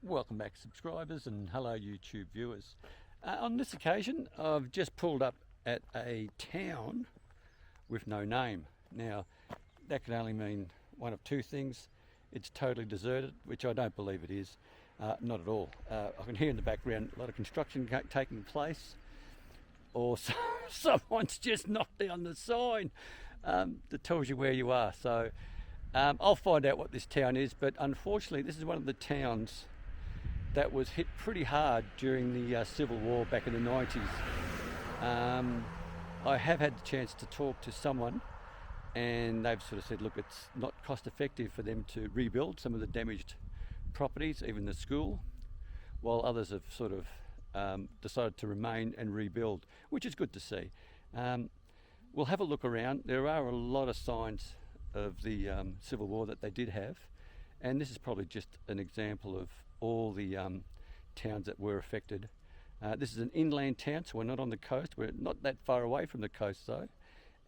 Welcome back, subscribers, and hello YouTube viewers. On this occasion I've just pulled up at a town with no name. Now that can only mean one of two things: it's totally deserted, which I don't believe it is, not at all. I can hear in the background a lot of construction taking place, or someone's just knocked down the sign that tells you where you are. So I'll find out what this town is, but unfortunately this is one of the towns that was hit pretty hard during the Civil War back in the 90s. I have had the chance to talk to someone, and they've sort of said, look, it's not cost effective for them to rebuild some of the damaged properties, even the school, while others have sort of decided to remain and rebuild, which is good to see. We'll have a look around. There are a lot of signs of the Civil War that they did have, and this is probably just an example of all the towns that were affected. This is an inland town, so we're not on the coast. We're not that far away from the coast though,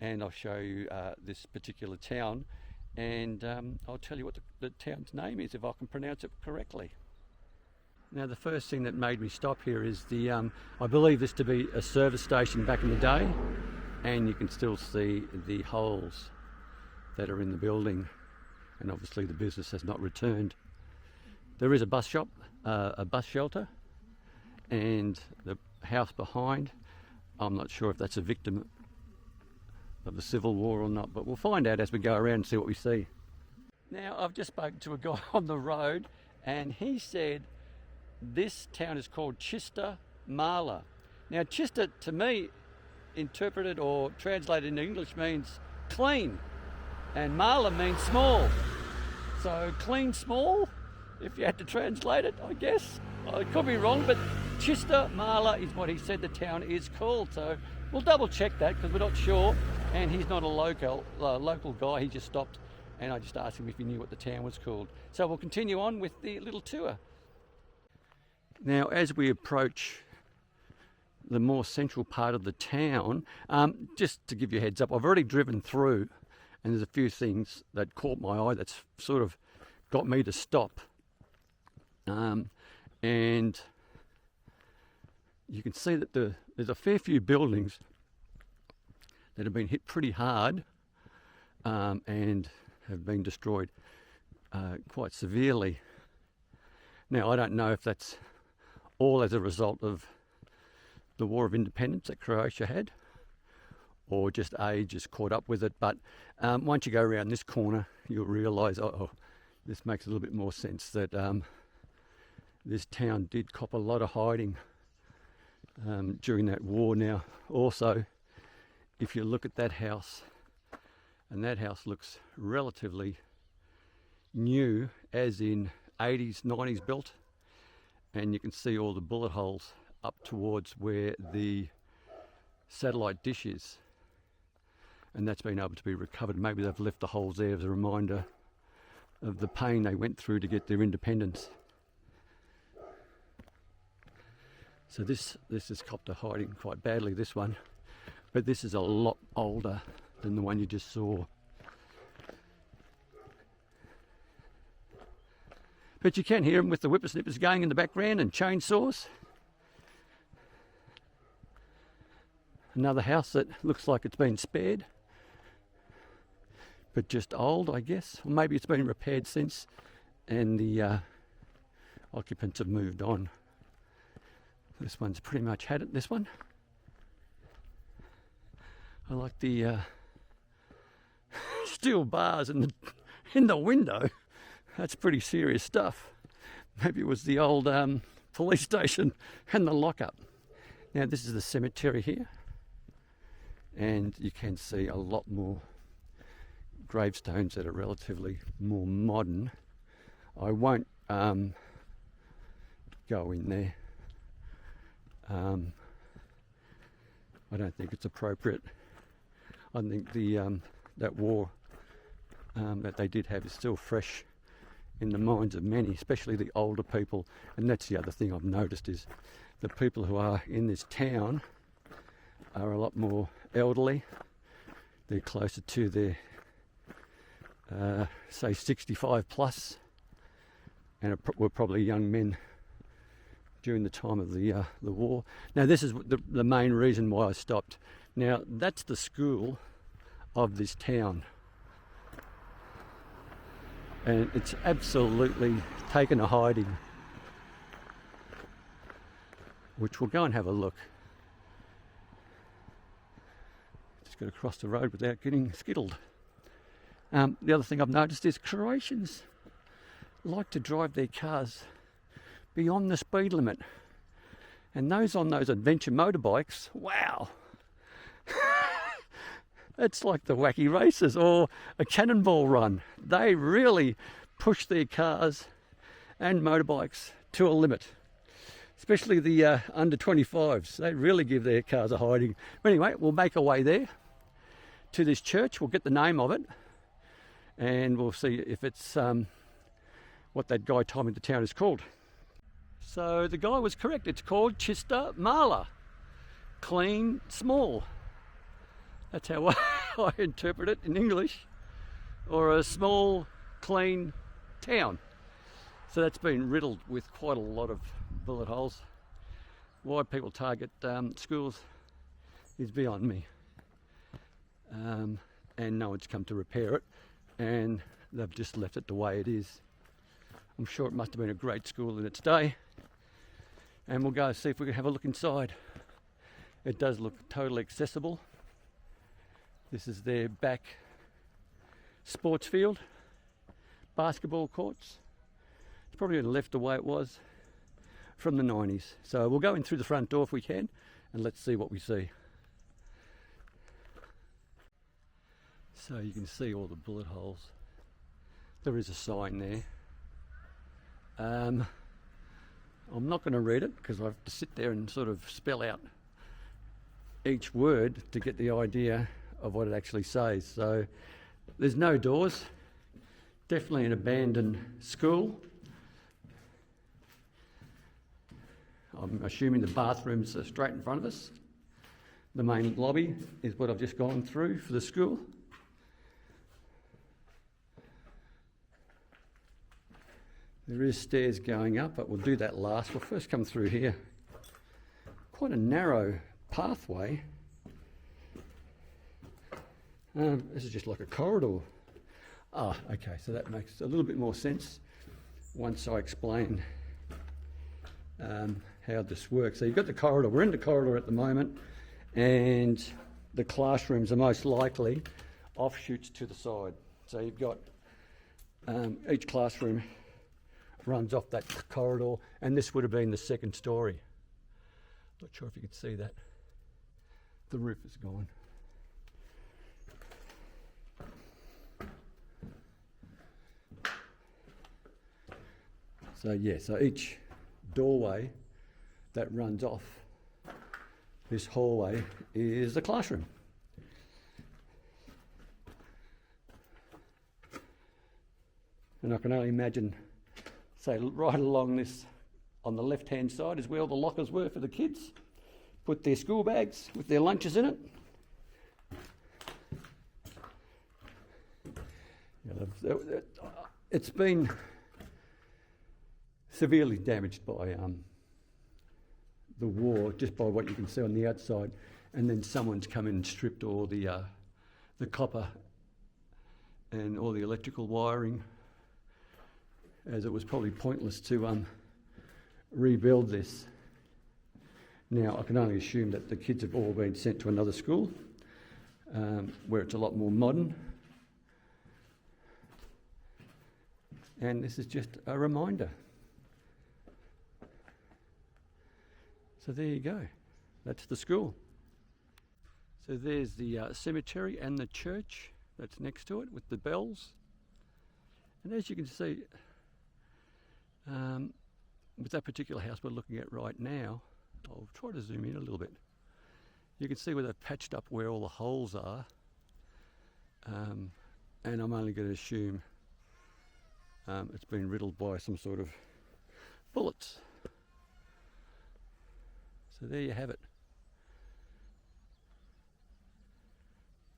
and I'll show you this particular town, and I'll tell you what the town's name is if I can pronounce it correctly. Now the first thing that made me stop here is the I believe this to be a service station back in the day, and you can still see the holes that are in the building, and obviously the business has not returned. There is a bus shop, a bus shelter, and the house behind, I'm not sure if that's a victim of the Civil War or not, but we'll find out as we go around and see what we see. Now I've just spoken to a guy on the road, and he said this town is called Čista Mala. Now Čista, to me, interpreted or translated into English, means clean, and Mala means small. So clean, small, if you had to translate it, I guess. I could be wrong, but Čista Mala is what he said the town is called. So we'll double check that because we're not sure, and he's not a local guy. He just stopped, and I just asked him if he knew what the town was called. So we'll continue on with the little tour. Now as we approach the more central part of the town, just to give you a heads up, I've already driven through, and there's a few things that caught my eye that's sort of got me to stop. And you can see that there's a fair few buildings that have been hit pretty hard and have been destroyed quite severely. Now I don't know if that's all as a result of the War of Independence that Croatia had, or just age has caught up with it, but once you go around this corner you'll realise, this makes a little bit more sense, that this town did cop a lot of hiding during that war. Now also, if you look at that house, and that house looks relatively new, as in 80s, 90s built, and you can see all the bullet holes up towards where the satellite dish is, and that's been able to be recovered. Maybe they've left the holes there as a reminder of the pain they went through to get their independence. So this has copped a hiding quite badly, this one, but this is a lot older than the one you just saw. But you can hear them with the whippersnippers going in the background and chainsaws. Another house that looks like it's been spared, but just old, I guess. Or maybe it's been repaired since, and the occupants have moved on. This one's pretty much had it, this one. I like the steel bars in the window. That's pretty serious stuff. Maybe it was the old police station and the lockup. Now this is the cemetery here, and you can see a lot more gravestones that are relatively more modern. I won't go in there. I don't think it's appropriate. I think the that war that they did have is still fresh in the minds of many, especially the older people. And that's the other thing I've noticed, is the people who are in this town are a lot more elderly. They're closer to their say 65 plus, and were probably young men during the time of the war. Now this is the main reason why I stopped. Now that's the school of this town, and it's absolutely taken a hiding, which we'll go and have a look. Just got to cross the road without getting skittled. The other thing I've noticed is Croatians like to drive their cars beyond the speed limit, and those on those adventure motorbikes, wow, it's like the wacky races or a cannonball run. They really push their cars and motorbikes to a limit, especially the under 25s. They really give their cars a hiding. But anyway, we'll make our way there to this church. We'll get the name of it, and we'll see if it's what that guy told me the town is called. So the guy was correct. It's called Čista Mala, clean, small. That's how I interpret it in English, or a small, clean town. So that's been riddled with quite a lot of bullet holes. Why people target schools is beyond me. And no one's come to repair it, and they've just left it the way it is. I'm sure it must have been a great school in its day, and we'll go see if we can have a look inside. It does look totally accessible. This is their back sports field, basketball courts. It's probably left the way it was from the 90s. So we'll go in through the front door if we can, and let's see what we see. So you can see all the bullet holes. There is a sign there. I'm not going to read it because I have to sit there and sort of spell out each word to get the idea of what it actually says. So there's no doors. Definitely an abandoned school. I'm assuming the bathrooms are straight in front of us. The main lobby is what I've just gone through for the school. There is stairs going up, but we'll do that last. We'll first come through here. Quite a narrow pathway. This is just like a corridor. Ah, okay, so that makes a little bit more sense once I explain how this works. So you've got the corridor. We're in the corridor at the moment, and the classrooms are most likely offshoots to the side. So you've got each classroom runs off that corridor, and this would have been the second story. Not sure if you can see that. The roof is gone. So yeah, so each doorway that runs off this hallway is the classroom. And I can only imagine, say right along this, on the left hand side is where all the lockers were for the kids. Put their school bags with their lunches in it. It's been severely damaged by the war, just by what you can see on the outside, and then someone's come in and stripped all the copper and all the electrical wiring, as it was probably pointless to rebuild this. Now I can only assume that the kids have all been sent to another school where it's a lot more modern, and this is just a reminder. So there you go, that's the school. So there's the cemetery and the church that's next to it with the bells. And as you can see, with that particular house we're looking at right now, I'll try to zoom in a little bit. You can see where they've patched up where all the holes are, and I'm only going to assume it's been riddled by some sort of bullets. So there you have it.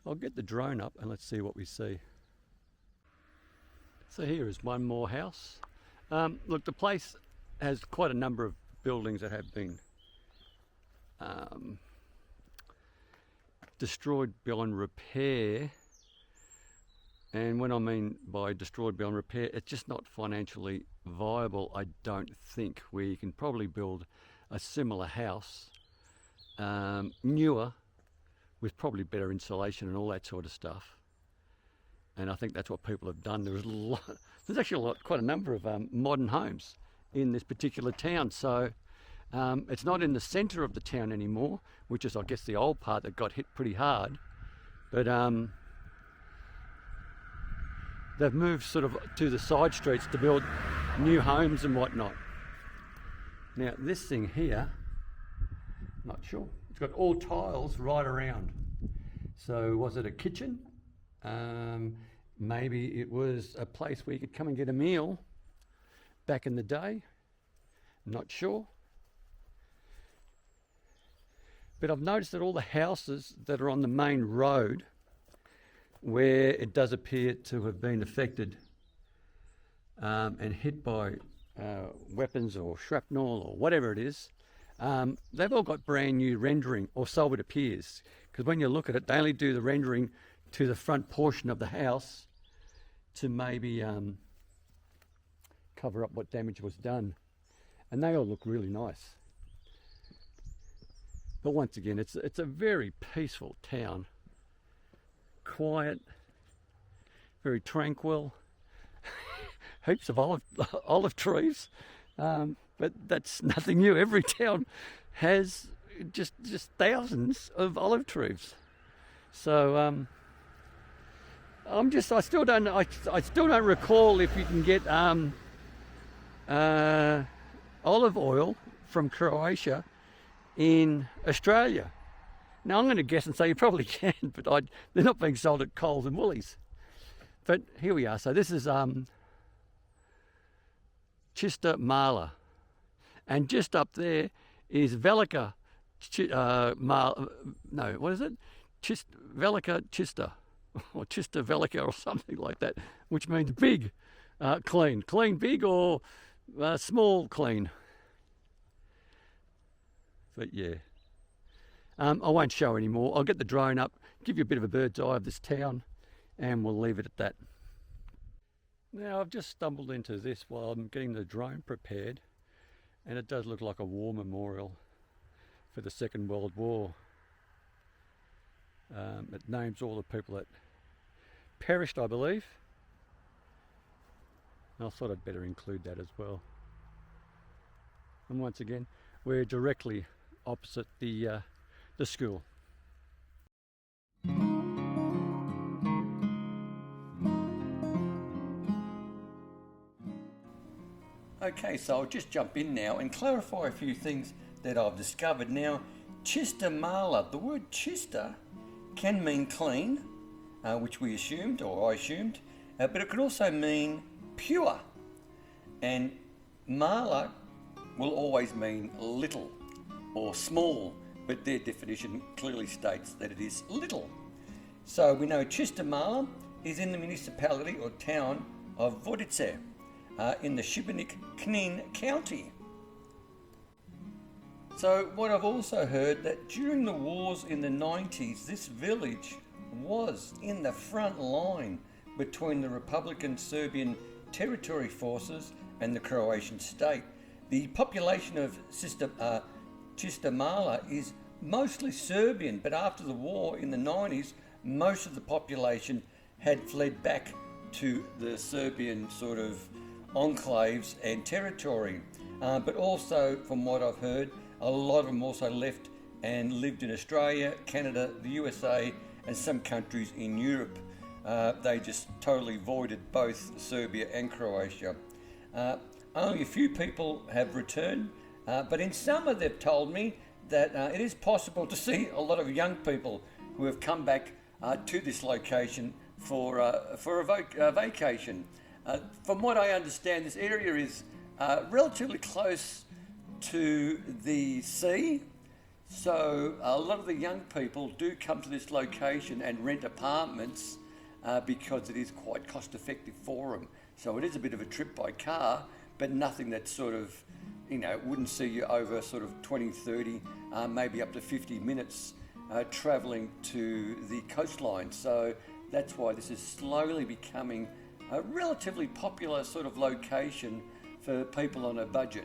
I'll get the drone up and let's see what we see. So here is one more house Look, the place has quite a number of buildings that have been destroyed beyond repair. And when I mean by destroyed beyond repair, it's just not financially viable, I don't think, where you can probably build a similar house, newer, with probably better insulation and all that sort of stuff. And I think that's what people have done. There's actually quite a number of modern homes in this particular town. So it's not in the centre of the town anymore, which is, I guess, the old part that got hit pretty hard. But they've moved sort of to the side streets to build new homes and whatnot. Now, this thing here, not sure. It's got all tiles right around. So was it a kitchen? Maybe it was a place where you could come and get a meal back in the day. Not sure. But I've noticed that all the houses that are on the main road, where it does appear to have been affected and hit by weapons or shrapnel or whatever it is, they've all got brand new rendering, or so it appears. Because when you look at it, they only do the rendering to the front portion of the house to maybe cover up what damage was done. And they all look really nice. But once again, it's a very peaceful town. Quiet, very tranquil, heaps of olive trees, but that's nothing new. Every town has just thousands of olive trees. So I still don't recall if you can get olive oil from Croatia in Australia. Now I'm going to guess and say you probably can, but they're not being sold at Coles and Woolies. But here we are. So this is Čista Mala, and just up there is Velika Mala. No, what is it? Velika Čista, or Čista Velika, or something like that, which means big, clean, big, or small, clean. But yeah. I won't show any more. I'll get the drone up, give you a bit of a bird's eye of this town, and we'll leave it at that. Now, I've just stumbled into this while I'm getting the drone prepared, and it does look like a war memorial for the Second World War. It names all the people that perished, I believe. And I thought I'd better include that as well. And once again, we're directly opposite the school. Okay, so I'll just jump in now and clarify a few things that I've discovered. Now, Čista Mala, the word Čista can mean clean, which we assumed, or I assumed, but it could also mean pure. And Mala will always mean little or small, but their definition clearly states that it is little. So we know Čista Mala is in the municipality or town of Vodice in the Šibenik-Knin County. So what I've also heard, that during the wars in the 90s, this village was in the front line between the Republic Serbian Territory forces and the Croatian state. The population of Čista Mala is mostly Serbian, but after the war in the 90s, most of the population had fled back to the Serbian sort of enclaves and territory. But also, from what I've heard, a lot of them also left and lived in Australia, Canada, the USA, and some countries in Europe. They just totally voided both Serbia and Croatia. Only a few people have returned, but in summer they've told me that it is possible to see a lot of young people who have come back to this location for a vacation. From what I understand, this area is relatively close to the sea, so a lot of the young people do come to this location and rent apartments because it is quite cost effective for them. So it is a bit of a trip by car, but nothing that sort of, wouldn't see you over sort of 20, 30, maybe up to 50 minutes travelling to the coastline. So that's why this is slowly becoming a relatively popular sort of location for people on a budget.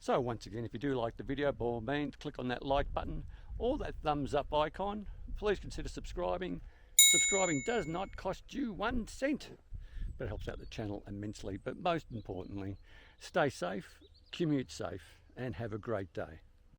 So once again, if you do like the video, by all means, click on that like button or that thumbs up icon. Please consider subscribing. Subscribing does not cost you 1 cent, but it helps out the channel immensely. But most importantly, Stay safe, commute safe, and have a great day.